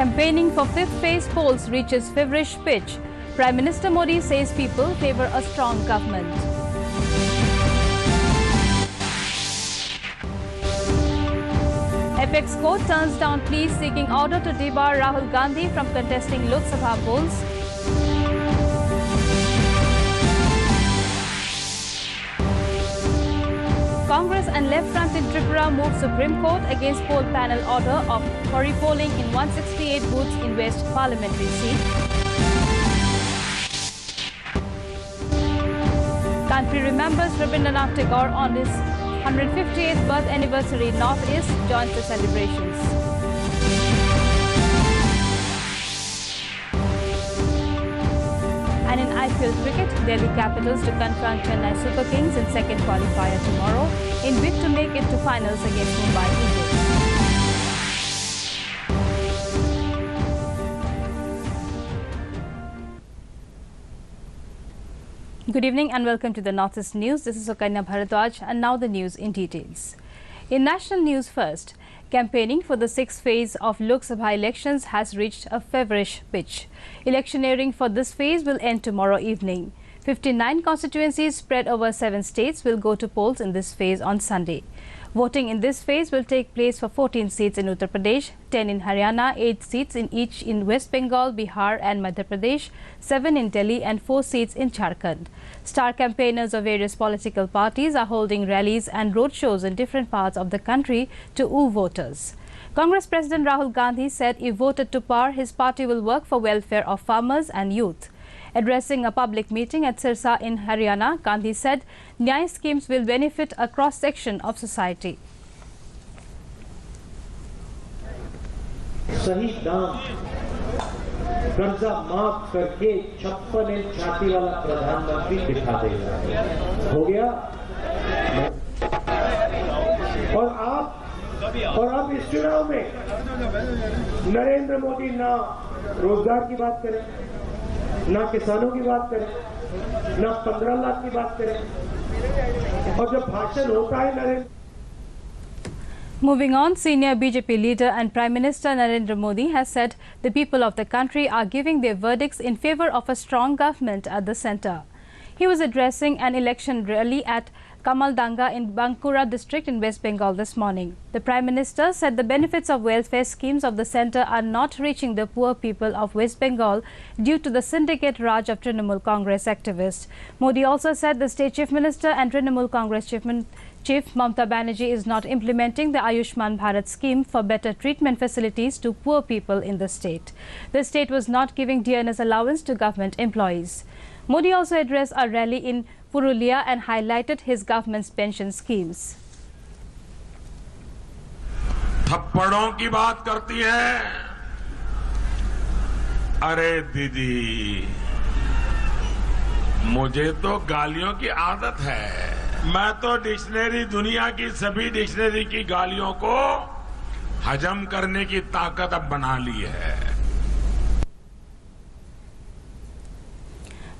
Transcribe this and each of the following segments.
Campaigning for fifth phase polls reaches feverish pitch. Prime Minister Modi says people favour a strong government. Apex Court turns down pleas seeking order to debar Rahul Gandhi from contesting Lok Sabha polls. Congress and Left Front in Tripura move Supreme Court against poll panel order for repolling in 168 booths in West Parliamentary seat. Country remembers Rabindranath Tagore on his 158th birth anniversary. North-East joins the celebrations. And in IPL cricket, Delhi Capitals to confront Chennai Super Kings in second qualifier tomorrow in bid to make it to finals against Mumbai Indians. Good evening and welcome to the Northeast News. This is Sukanya Bharadwaj and now the news in details. In national news first, campaigning for the sixth phase of Lok Sabha elections has reached a feverish pitch. Electioneering for this phase will end tomorrow evening. 59 constituencies spread over 7 states will go to polls in this phase on Sunday. Voting in this phase will take place for 14 seats in Uttar Pradesh, 10 in Haryana, 8 seats in each in West Bengal, Bihar and Madhya Pradesh, 7 in Delhi and 4 seats in Jharkhand. Star campaigners of various political parties are holding rallies and roadshows in different parts of the country to woo voters. Congress President Rahul Gandhi said if voted to power, his party will work for welfare of farmers and youth. Addressing a public meeting at Sirsa in Haryana, Gandhi said Nyay schemes will benefit a cross-section of society. सही दाम कर्जा माफ करके 56 inch छाती वाला प्रधानमंत्री दिखा देगा हो गया और आप इस चुनाव में नरेंद्र मोदी ना रोजगार की बात करें ना किसानों की बात करें ना 15 लाख की बात करें और जब भाषण होता है Narendra Moving on, senior BJP leader and Prime Minister Narendra Modi has said the people of the country are giving their verdicts in favour of a strong government at the centre. He was addressing an election rally at Kamaldanga in Bankura district in West Bengal this morning. The Prime Minister said the benefits of welfare schemes of the centre are not reaching the poor people of West Bengal due to the syndicate Raj of Trinamool Congress activists. Modi also said the State Chief Minister and Trinamool Congress Chief Mamta Banerjee is not implementing the Ayushman Bharat scheme for better treatment facilities to poor people in the state. The state was not giving dearness allowance to government employees. Modi also addressed a rally in Purulia and highlighted his government's pension schemes. थप्पड़ों की बात करती है। अरे दीदी, मुझे तो गालियों की आदत है। मैं तो डिक्शनरी दुनिया की सभी डिक्शनरी की गालियों को हजम करने की ताकत अब बना ली है।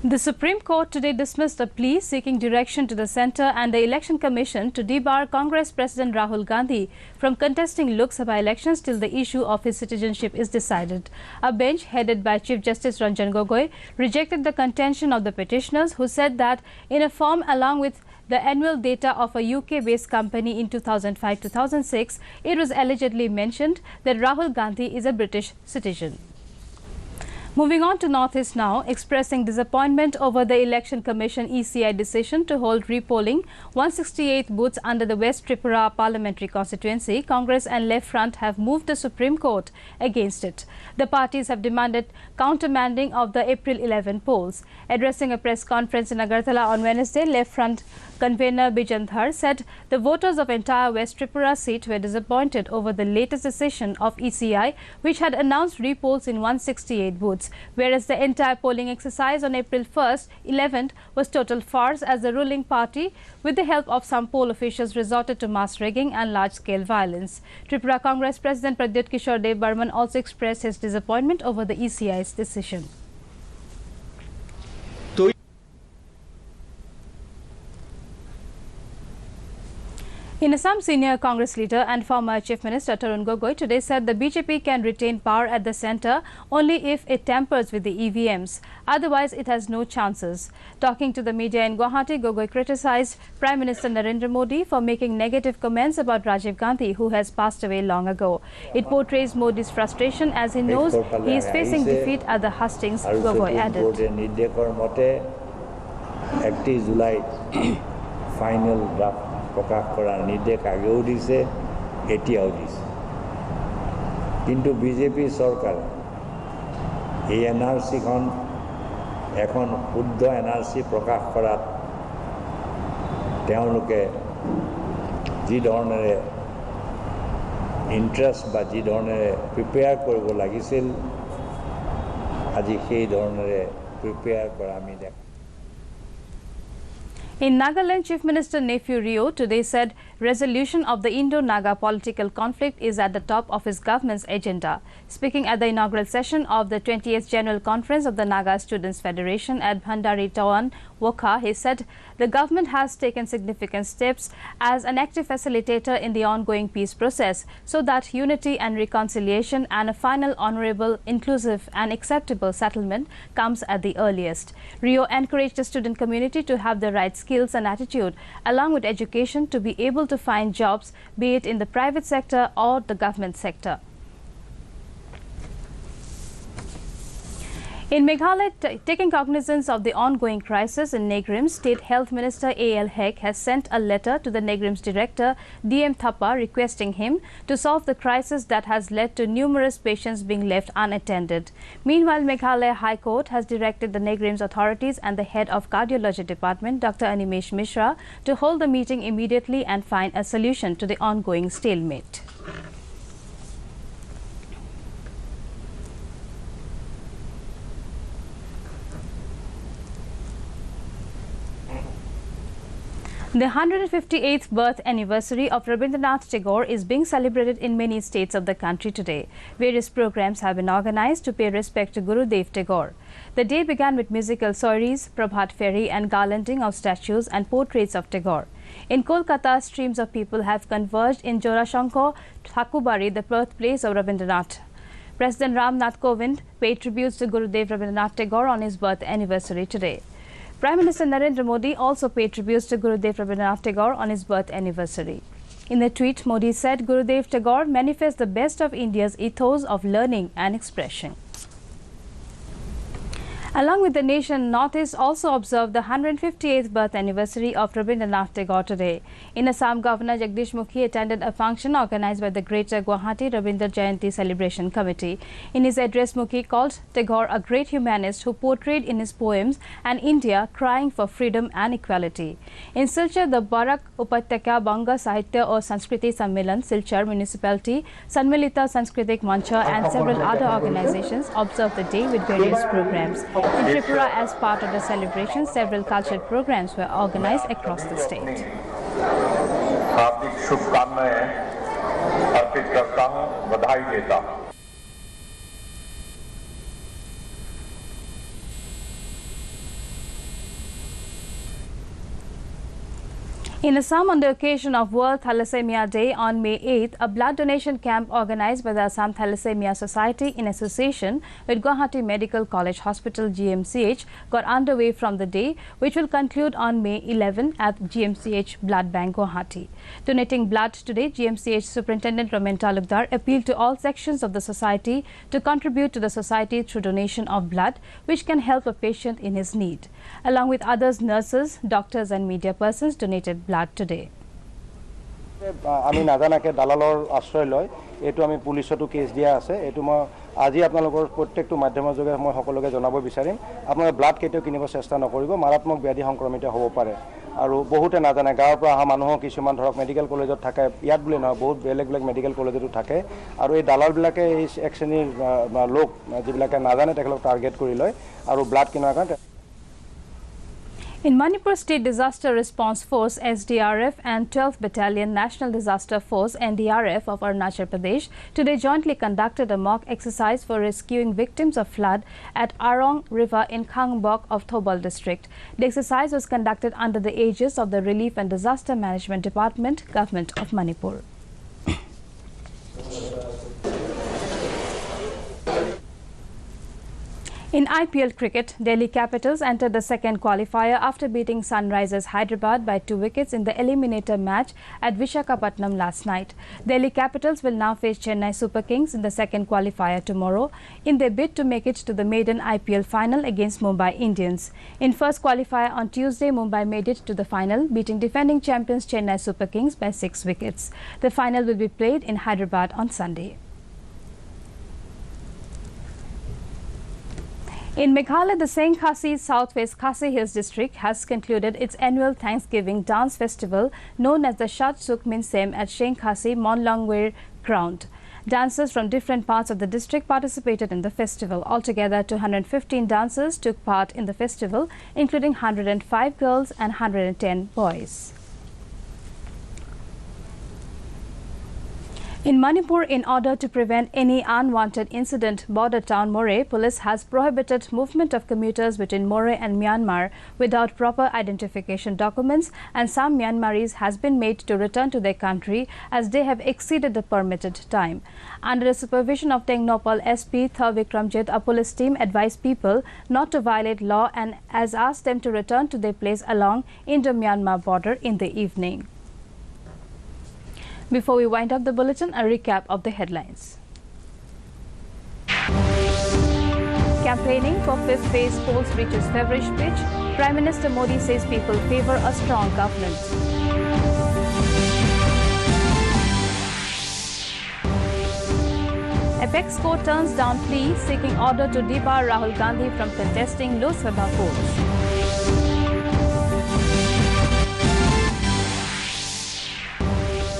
The Supreme Court today dismissed a plea seeking direction to the centre and the Election Commission to debar Congress President Rahul Gandhi from contesting Lok Sabha elections till the issue of his citizenship is decided. A bench headed by Chief Justice Ranjan Gogoi rejected the contention of the petitioners, who said that in a form along with the annual data of a UK-based company in 2005-2006, it was allegedly mentioned that Rahul Gandhi is a British citizen. Moving on to Northeast now, expressing disappointment over the Election Commission ECI decision to hold repolling 168 booths under the West Tripura parliamentary constituency, Congress and Left Front have moved the Supreme Court against it. The parties have demanded countermanding of the April 11 polls. Addressing a press conference in Agartala on Wednesday, Left Front convener Bijan Dhar said the voters of entire West Tripura seat were disappointed over the latest decision of ECI, which had announced repolls in 168 booths, whereas the entire polling exercise on April 1st, 11th was total farce, as the ruling party, with the help of some poll officials, resorted to mass rigging and large-scale violence. Tripura Congress President Pradyut Kishore Dev Burman also expressed his disappointment over the ECI's decision. In Assam, senior Congress leader and former Chief Minister Tarun Gogoi today said the BJP can retain power at the centre only if it tampers with the EVMs. Otherwise, it has no chances. Talking to the media in Guwahati, Gogoi criticised Prime Minister Narendra Modi for making negative comments about Rajiv Gandhi, who has passed away long ago. It portrays Modi's frustration as he knows he is facing defeat at the hustings, Gogoi added. Final draft প্রকাশ করার নির্দেশ আগেও দিছে এতিয়াও দিছে কিন্তু BJP সরকার এই এনআরসিখন এখন শুদ্ধ এনআরসি প্ৰকাশ কৰাত তেওঁলোকে যি ধৰণেৰে ইন্টাৰেষ্ট বা যি ধৰণেৰে প্ৰিপেয়াৰ কৰিব লাগিছিল আজি সেই ধৰণেৰে প্ৰিপেয়াৰ কৰা আমি দেখা In Nagaland, Chief Minister Nephew Rio today said resolution of the Indo-Naga political conflict is at the top of his government's agenda. Speaking at the inaugural session of the 20th General Conference of the Naga Students Federation at Bhandari Tawan, Wokha, he said the government has taken significant steps as an active facilitator in the ongoing peace process so that unity and reconciliation and a final honorable, inclusive and acceptable settlement comes at the earliest. Rio encouraged the student community to have the right skills and attitude along with education to be able to find jobs, be it in the private sector or the government sector. In Meghalaya, taking cognizance of the ongoing crisis in Negrims, State Health Minister A.L. Hek has sent a letter to the Negrims Director D.M. Thapa requesting him to solve the crisis that has led to numerous patients being left unattended. Meanwhile, Meghalaya High Court has directed the Negrims authorities and the head of Cardiology Department, Dr. Animesh Mishra, to hold the meeting immediately and find a solution to the ongoing stalemate. The 158th birth anniversary of Rabindranath Tagore is being celebrated in many states of the country today. Various programs have been organized to pay respect to Gurudev Tagore. The day began with musical soirees, Prabhat Ferry and garlanding of statues and portraits of Tagore. In Kolkata, streams of people have converged in Jorashankar, Thakubari, the birthplace of Rabindranath. President Ram Nath Kovind paid tributes to Gurudev Rabindranath Tagore on his birth anniversary today. Prime Minister Narendra Modi also paid tributes to Gurudev Rabindranath Tagore on his birth anniversary. In a tweet, Modi said Gurudev Tagore manifests the best of India's ethos of learning and expression. Along with the nation, Northeast also observed the 158th birth anniversary of Rabindranath Tagore today. In Assam, Governor Jagdish Mukhi attended a function organized by the Greater Guwahati Rabindra Jayanti Celebration Committee. In his address, Mukhi called Tagore a great humanist who portrayed in his poems an India crying for freedom and equality. In Silchar, the Barak Upatyaka Banga Sahitya or Sanskriti Sammelan, Silchar Municipality, Sanmilita Sanskritik Mancha and several other organizations observed the day with various programs. In Tripura, as part of the celebration, several cultural programs were organized across the state. हार्दिक शुभकामनाएं अर्पित करता हूं, बधाई देता हूं। In Assam, on the occasion of World Thalassemia Day on May 8th, a blood donation camp organized by the Assam Thalassemia Society in association with Guwahati Medical College Hospital GMCH got underway from the day, which will conclude on May 11 at GMCH Blood Bank Guwahati. Donating blood today, GMCH Superintendent Ramen Talukdar appealed to all sections of the society to contribute to the society through donation of blood, which can help a patient in his need. Along with others, nurses, doctors and media persons donated blood today. আমি নাজানাকে দালালৰ আশ্ৰয় লয় এটো আমি পুলিশতো case দিয়া আছে এটো মই আজি আপোনালোকৰ প্ৰত্যেকটো মাধ্যমৰ যোগে মই সকলোকে জনাব বিচাৰিম আপোনালোকে ব্লাড কেটো কিনিব চেষ্টা নকৰিব মাৰাত্মক ব্যাধি সংক্ৰমিত হ'ব পাৰে আৰু বহুতে নাজানে গাঁৱৰ পৰা আহা মানুহ কিছুমান ধৰক মেডিকেল কলেজত থাকে ইয়াত বুলি নহয় বহুত বেলেগ বেলেগ মেডিকেল কলেজতো থাকে আৰু এই দালালবিলাকে এই এক শ্ৰেণীৰ লোক যিবিলাকে নাজানে তেখেতক টাৰ্গেট কৰি লয় আৰু ব্লাড কিনাৰ কাৰণে In Manipur State Disaster Response Force SDRF and 12th Battalion National Disaster Force NDRF of Arunachal Pradesh today jointly conducted a mock exercise for rescuing victims of flood at Arong River in Khangbok of Thobal district. The exercise was conducted under the aegis of the Relief and Disaster Management Department, Government of Manipur. In IPL cricket, Delhi Capitals entered the second qualifier after beating Sunrisers Hyderabad by 2 wickets in the eliminator match at Visakhapatnam last night. Delhi Capitals will now face Chennai Super Kings in the second qualifier tomorrow in their bid to make it to the maiden IPL final against Mumbai Indians. In first qualifier on Tuesday, Mumbai made it to the final, beating defending champions Chennai Super Kings by 6 wickets. The final will be played in Hyderabad on Sunday. In Meghalaya, the Saint Khasi Southwest Khasi Hills district has concluded its annual Thanksgiving dance festival known as the Shat Suk Min Sem at Saint Khasi Monlongweir ground. Dancers from different parts of the district participated in the festival. Altogether, 215 dancers took part in the festival, including 105 girls and 110 boys. In Manipur, in order to prevent any unwanted incident, border town Moreh police has prohibited movement of commuters between Moreh and Myanmar without proper identification documents, and some Myanmaris has been made to return to their country as they have exceeded the permitted time. Under the supervision of Tengnopal SP Thavikramjit, a police team advised people not to violate law and has asked them to return to their place along Indo-Myanmar border in the evening. Before we wind up the bulletin, a recap of the headlines. Campaigning for fifth phase polls reaches feverish pitch. Prime Minister Modi says people favor a strong government. Apex Court turns down plea seeking order to debar Rahul Gandhi from contesting Lok Sabha polls.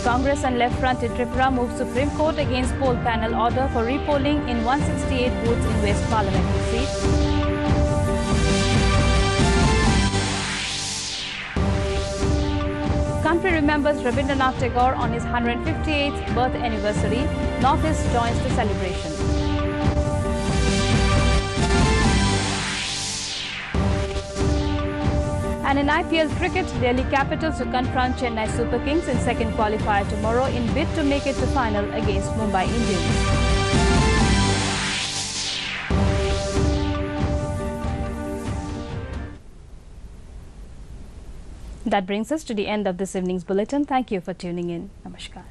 Congress and Left Front in Tripura moved Supreme Court against poll panel order for repolling in 168 booths in West Parliamentary seat. Country remembers Rabindranath Tagore on his 158th birth anniversary. Northeast joins the celebration. And in IPL cricket, Delhi Capitals will confront Chennai Super Kings in second qualifier tomorrow in bid to make it to final against Mumbai Indians. That brings us to the end of this evening's bulletin. Thank you for tuning in. Namaskar.